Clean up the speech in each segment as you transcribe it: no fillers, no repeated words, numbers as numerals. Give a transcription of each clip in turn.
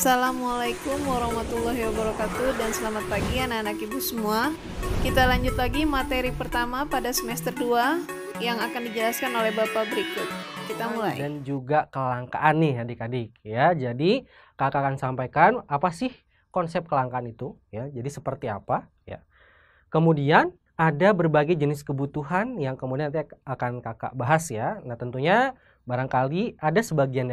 Assalamualaikum warahmatullahi wabarakatuh dan selamat pagi anak-anak ibu semua. Kita lanjut lagi materi pertama pada semester 2 yang akan dijelaskan oleh Bapak berikut. Kita mulai. Dan juga kelangkaan nih adik-adik ya. Jadi kakak akan sampaikan apa sih konsep kelangkaan itu ya. Jadi seperti apa ya. Kemudian ada berbagai jenis kebutuhan yang kemudian nanti akan kakak bahas ya. Nah tentunya barangkali ada sebagian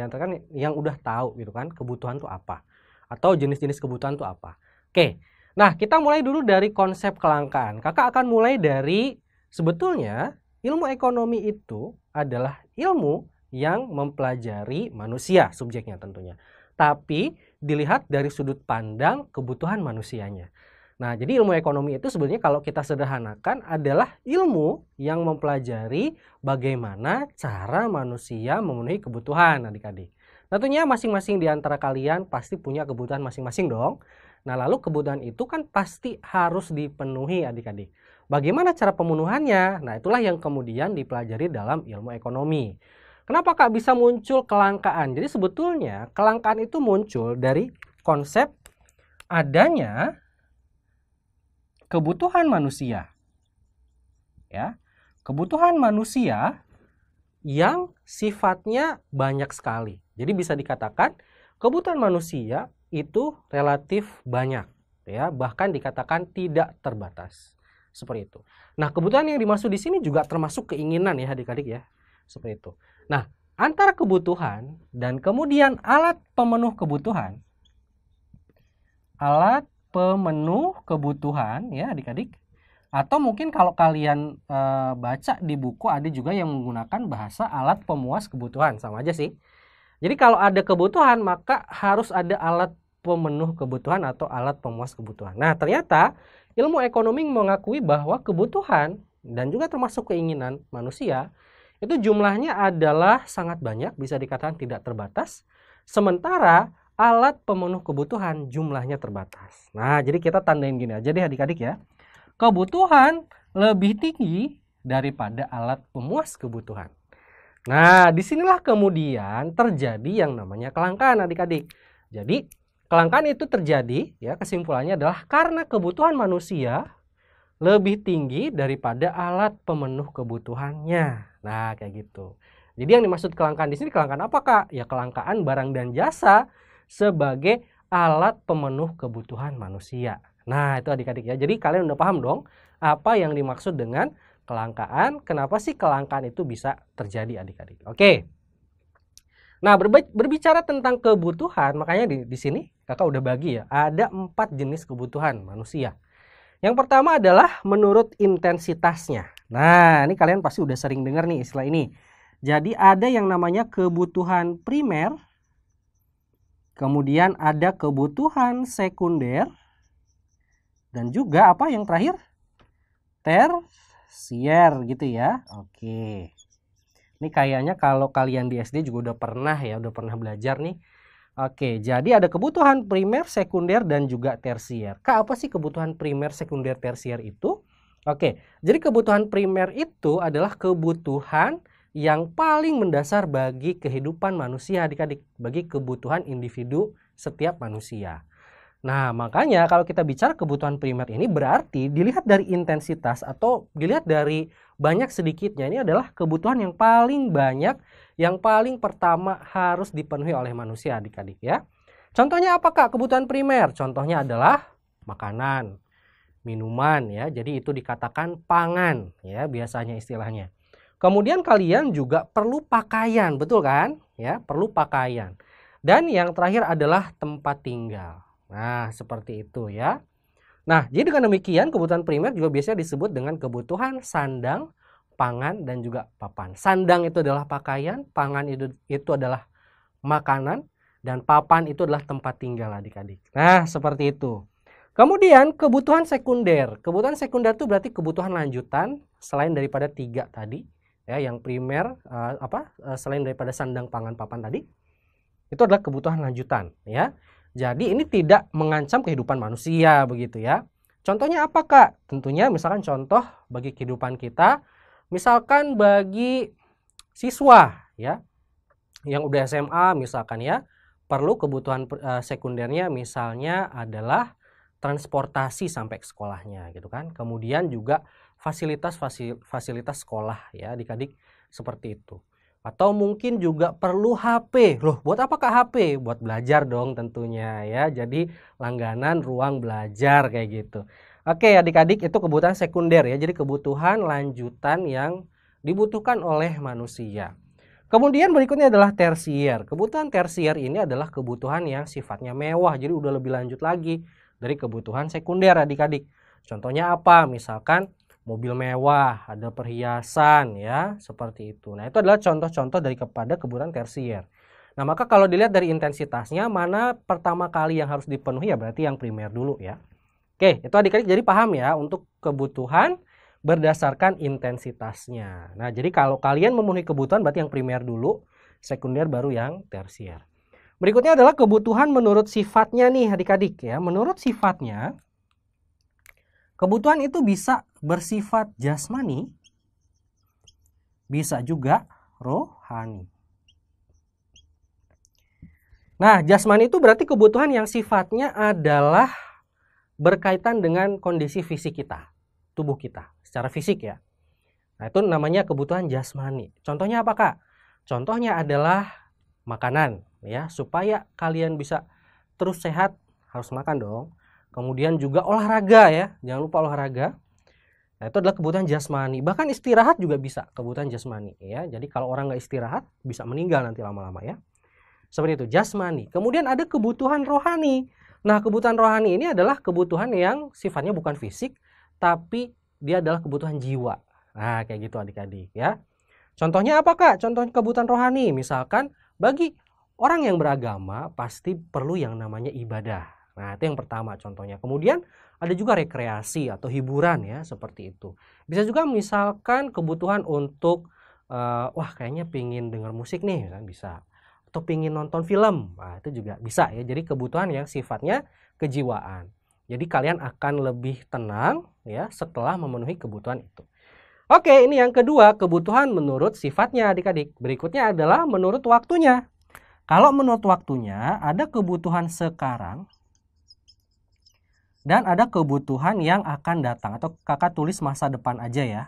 yang udah tahu gitu kan kebutuhan itu apa atau jenis-jenis kebutuhan itu apa. Oke, nah kita mulai dulu dari konsep kelangkaan. Kakak akan mulai dari sebetulnya ilmu ekonomi itu adalah ilmu yang mempelajari manusia subjeknya tentunya. Tapi dilihat dari sudut pandang kebutuhan manusianya. Nah, jadi ilmu ekonomi itu sebenarnya kalau kita sederhanakan adalah ilmu yang mempelajari bagaimana cara manusia memenuhi kebutuhan adik-adik. Tentunya masing-masing di antara kalian pasti punya kebutuhan masing-masing dong. Nah, lalu kebutuhan itu kan pasti harus dipenuhi adik-adik. Bagaimana cara pemenuhannya? Nah, itulah yang kemudian dipelajari dalam ilmu ekonomi. Kenapa Kak bisa muncul kelangkaan? Jadi sebetulnya kelangkaan itu muncul dari konsep adanya kebutuhan manusia. Ya. Kebutuhan manusia yang sifatnya banyak sekali. Jadi bisa dikatakan kebutuhan manusia itu relatif banyak ya, bahkan dikatakan tidak terbatas. Seperti itu. Nah, kebutuhan yang dimaksud di sini juga termasuk keinginan ya adik-adik ya. Seperti itu. Nah, antara kebutuhan dan kemudian alat pemenuh kebutuhan. Alat pemenuh kebutuhan ya adik-adik. Atau mungkin kalau kalian baca di buku ada juga yang menggunakan bahasa alat pemuas kebutuhan. Sama aja sih. Jadi kalau ada kebutuhan maka harus ada alat pemenuh kebutuhan atau alat pemuas kebutuhan. Nah ternyata ilmu ekonomi mengakui bahwa kebutuhan dan juga termasuk keinginan manusia itu jumlahnya adalah sangat banyak, bisa dikatakan tidak terbatas. Sementara alat pemenuh kebutuhan jumlahnya terbatas. Nah, jadi kita tandain gini aja deh adik-adik ya. Kebutuhan lebih tinggi daripada alat pemuas kebutuhan. Nah, disinilah kemudian terjadi yang namanya kelangkaan adik-adik. Jadi, kelangkaan itu terjadi ya kesimpulannya adalah karena kebutuhan manusia lebih tinggi daripada alat pemenuh kebutuhannya. Nah, kayak gitu. Jadi yang dimaksud kelangkaan di sini kelangkaan apa, Kak? Ya kelangkaan barang dan jasa sebagai alat pemenuh kebutuhan manusia. Nah itu adik-adik ya. Jadi kalian udah paham dong apa yang dimaksud dengan kelangkaan. Kenapa sih kelangkaan itu bisa terjadi adik-adik. Oke. Nah berbicara tentang kebutuhan. Makanya di sini kakak udah bagi ya. Ada 4 jenis kebutuhan manusia. Yang pertama adalah menurut intensitasnya. Nah ini kalian pasti udah sering dengar nih istilah ini. Jadi ada yang namanya kebutuhan primer. Kemudian ada kebutuhan sekunder. Dan juga apa yang terakhir? Tersier gitu ya. Oke. Ini kayaknya kalau kalian di SD juga udah pernah belajar nih. Oke, jadi ada kebutuhan primer, sekunder, dan juga tersier. Kak, apa sih kebutuhan primer, sekunder, tersier itu? Oke, jadi kebutuhan primer itu adalah kebutuhan yang paling mendasar bagi kehidupan manusia adik-adik, bagi kebutuhan individu setiap manusia. Nah makanya kalau kita bicara kebutuhan primer ini berarti dilihat dari intensitas atau dilihat dari banyak sedikitnya ini adalah kebutuhan yang paling banyak, yang paling pertama harus dipenuhi oleh manusia adik-adik ya. Contohnya apa Kak kebutuhan primer? Contohnya adalah makanan, minuman ya, jadi itu dikatakan pangan ya biasanya istilahnya. Kemudian kalian juga perlu pakaian, betul kan? Ya, perlu pakaian. Dan yang terakhir adalah tempat tinggal. Nah, seperti itu ya. Nah, jadi dengan demikian kebutuhan primer juga biasanya disebut dengan kebutuhan sandang, pangan, dan juga papan. Sandang itu adalah pakaian, pangan itu adalah makanan, dan papan itu adalah tempat tinggal adik-adik. Nah, seperti itu. Kemudian kebutuhan sekunder. Kebutuhan sekunder itu berarti kebutuhan lanjutan selain daripada 3 tadi. Ya, yang primer selain daripada sandang, pangan, papan tadi itu adalah kebutuhan lanjutan ya. Jadi ini tidak mengancam kehidupan manusia begitu ya. Contohnya apa Kak? Tentunya misalkan contoh bagi kehidupan kita, misalkan bagi siswa ya yang udah SMA misalkan ya, perlu kebutuhan sekundernya misalnya adalah transportasi sampai ke sekolahnya gitu kan. Kemudian juga fasilitas sekolah ya adik-adik seperti itu. Atau mungkin juga perlu HP. Loh, buat apakah HP? Buat belajar dong tentunya ya. Jadi langganan ruang belajar kayak gitu. Oke, adik-adik itu kebutuhan sekunder ya. Jadi kebutuhan lanjutan yang dibutuhkan oleh manusia. Kemudian berikutnya adalah tersier. Kebutuhan tersier ini adalah kebutuhan yang sifatnya mewah. Jadi udah lebih lanjut lagi dari kebutuhan sekunder adik-adik. Contohnya apa? Misalkan mobil mewah, ada perhiasan ya, seperti itu. Nah, itu adalah contoh-contoh dari kepada kebutuhan tersier. Nah, maka kalau dilihat dari intensitasnya, mana pertama kali yang harus dipenuhi ya berarti yang primer dulu ya. Oke, itu adik-adik jadi paham ya untuk kebutuhan berdasarkan intensitasnya. Nah, jadi kalau kalian memenuhi kebutuhan berarti yang primer dulu, sekunder baru yang tersier. Berikutnya adalah kebutuhan menurut sifatnya nih adik-adik ya. Menurut sifatnya, kebutuhan itu bisa bersifat jasmani, bisa juga rohani. Nah, jasmani itu berarti kebutuhan yang sifatnya adalah berkaitan dengan kondisi fisik kita, tubuh kita, secara fisik ya. Nah, itu namanya kebutuhan jasmani. Contohnya apa, Kak? Contohnya adalah makanan ya, supaya kalian bisa terus sehat harus makan dong. Kemudian juga olahraga ya, jangan lupa olahraga. Nah, itu adalah kebutuhan jasmani. Bahkan istirahat juga bisa kebutuhan jasmani ya. Jadi kalau orang nggak istirahat bisa meninggal nanti lama-lama ya. Seperti itu, jasmani. Kemudian ada kebutuhan rohani. Nah, kebutuhan rohani ini adalah kebutuhan yang sifatnya bukan fisik, tapi dia adalah kebutuhan jiwa. Nah, kayak gitu adik-adik ya. Contohnya apa, Kak? Contoh kebutuhan rohani, misalkan bagi orang yang beragama pasti perlu yang namanya ibadah. Nah, itu yang pertama contohnya. Kemudian ada juga rekreasi atau hiburan ya, seperti itu. Bisa juga misalkan kebutuhan untuk wah kayaknya pingin dengar musik nih kan bisa. Atau pingin nonton film. Nah, itu juga bisa ya. Jadi kebutuhan yang sifatnya kejiwaan. Jadi kalian akan lebih tenang ya setelah memenuhi kebutuhan itu. Oke, ini yang kedua, kebutuhan menurut sifatnya adik-adik. Berikutnya adalah menurut waktunya. Kalau menurut waktunya ada kebutuhan sekarang dan ada kebutuhan yang akan datang, atau kakak tulis masa depan aja ya.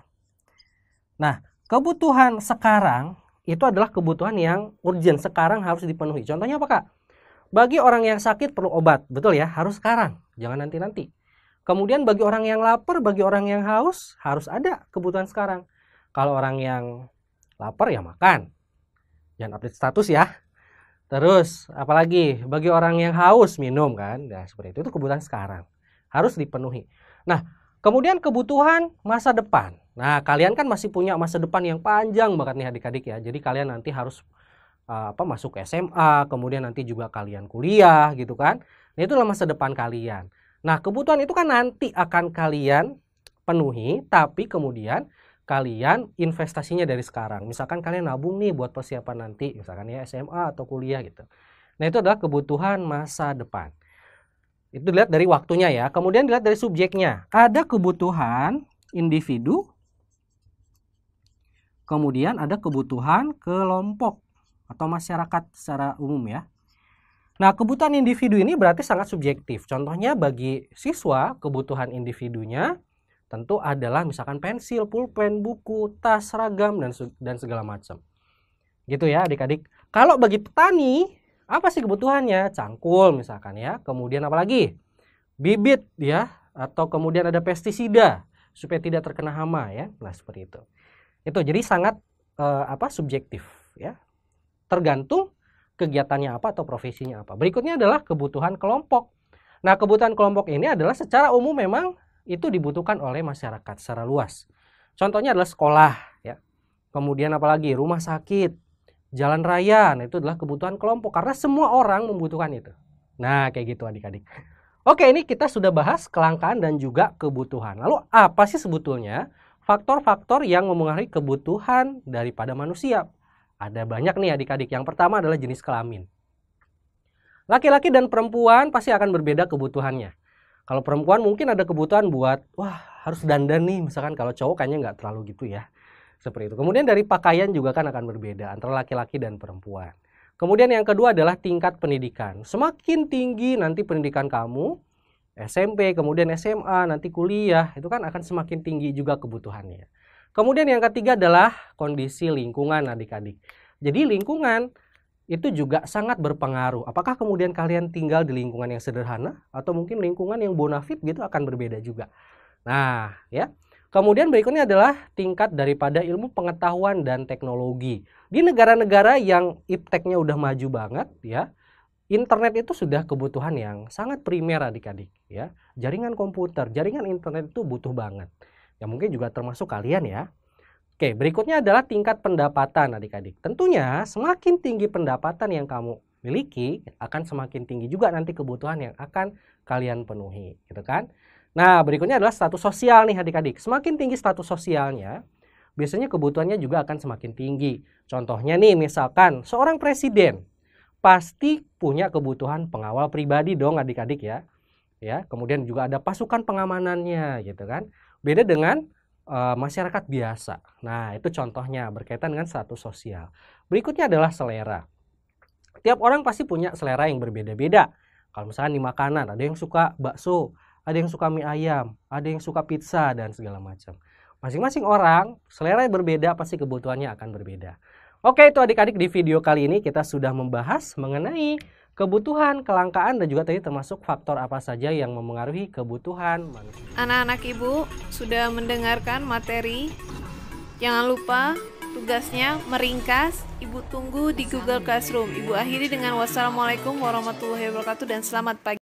Nah, kebutuhan sekarang itu adalah kebutuhan yang urgent, sekarang harus dipenuhi. Contohnya apa, Kak? Bagi orang yang sakit perlu obat, betul ya, harus sekarang, jangan nanti-nanti. Kemudian bagi orang yang lapar, bagi orang yang haus, harus ada kebutuhan sekarang. Kalau orang yang lapar ya makan, jangan update status ya. Terus apalagi bagi orang yang haus minum kan, nah seperti itu kebutuhan sekarang. Harus dipenuhi. Nah, kemudian kebutuhan masa depan. Nah, kalian kan masih punya masa depan yang panjang banget nih adik-adik ya. Jadi kalian nanti harus masuk ke SMA, kemudian nanti juga kalian kuliah gitu kan. Nah, itulah masa depan kalian. Nah, kebutuhan itu kan nanti akan kalian penuhi, tapi kemudian kalian investasinya dari sekarang. Misalkan kalian nabung nih buat persiapan nanti, misalkan ya SMA atau kuliah gitu. Nah, itu adalah kebutuhan masa depan. Itu dilihat dari waktunya ya. Kemudian dilihat dari subjeknya. Ada kebutuhan individu. Kemudian ada kebutuhan kelompok atau masyarakat secara umum ya. Nah, kebutuhan individu ini berarti sangat subjektif. Contohnya bagi siswa, kebutuhan individunya tentu adalah misalkan pensil, pulpen, buku, tas, seragam, dan segala macam. Gitu ya adik-adik. Kalau bagi petani, apa sih kebutuhannya? Cangkul misalkan ya. Kemudian apa lagi? Bibit ya. Atau kemudian ada pestisida supaya tidak terkena hama ya. Nah, seperti itu. Itu jadi sangat subjektif ya. Tergantung kegiatannya apa atau profesinya apa. Berikutnya adalah kebutuhan kelompok. Nah, kebutuhan kelompok ini adalah secara umum memang itu dibutuhkan oleh masyarakat secara luas. Contohnya adalah sekolah ya. Kemudian apalagi rumah sakit, jalan raya. Nah, itu adalah kebutuhan kelompok karena semua orang membutuhkan itu. Nah, kayak gitu adik-adik. Oke, ini kita sudah bahas kelangkaan dan juga kebutuhan. Lalu apa sih sebetulnya faktor-faktor yang mempengaruhi kebutuhan daripada manusia? Ada banyak nih adik-adik. Yang pertama adalah jenis kelamin. Laki-laki dan perempuan pasti akan berbeda kebutuhannya. Kalau perempuan mungkin ada kebutuhan buat, wah harus dandan nih. Misalkan kalau cowok kayaknya nggak terlalu gitu ya. Seperti itu. Kemudian dari pakaian juga kan akan berbeda antara laki-laki dan perempuan. Kemudian yang kedua adalah tingkat pendidikan. Semakin tinggi nanti pendidikan kamu, SMP, kemudian SMA, nanti kuliah, itu kan akan semakin tinggi juga kebutuhannya. Kemudian yang ketiga adalah kondisi lingkungan adik-adik. Jadi lingkungan itu juga sangat berpengaruh. Apakah kemudian kalian tinggal di lingkungan yang sederhana atau mungkin lingkungan yang bonafit gitu akan berbeda juga. Nah, ya. Kemudian berikutnya adalah tingkat daripada ilmu pengetahuan dan teknologi. Di negara-negara yang ipteknya udah maju banget ya, internet itu sudah kebutuhan yang sangat primer adik-adik ya. Jaringan komputer, jaringan internet itu butuh banget. Ya mungkin juga termasuk kalian ya. Oke, berikutnya adalah tingkat pendapatan adik-adik. Tentunya semakin tinggi pendapatan yang kamu miliki, akan semakin tinggi juga nanti kebutuhan yang akan kalian penuhi, gitu kan? Nah, berikutnya adalah status sosial nih adik-adik. Semakin tinggi status sosialnya, biasanya kebutuhannya juga akan semakin tinggi. Contohnya nih, misalkan seorang presiden pasti punya kebutuhan pengawal pribadi dong adik-adik ya. Ya, kemudian juga ada pasukan pengamanannya gitu kan. Beda dengan masyarakat biasa. Nah, itu contohnya berkaitan dengan status sosial. Berikutnya adalah selera. Tiap orang pasti punya selera yang berbeda-beda. Kalau misalnya di makanan, ada yang suka bakso, ada yang suka mie ayam, ada yang suka pizza, dan segala macam. Masing-masing orang, selera yang berbeda, pasti kebutuhannya akan berbeda. Oke, itu adik-adik di video kali ini kita sudah membahas mengenai kebutuhan, kelangkaan, dan juga tadi termasuk faktor apa saja yang memengaruhi kebutuhan manusia. Anak-anak ibu sudah mendengarkan materi. Jangan lupa tugasnya meringkas. Ibu tunggu di Google Classroom. Ibu akhiri dengan wassalamualaikum warahmatullahi wabarakatuh dan selamat pagi.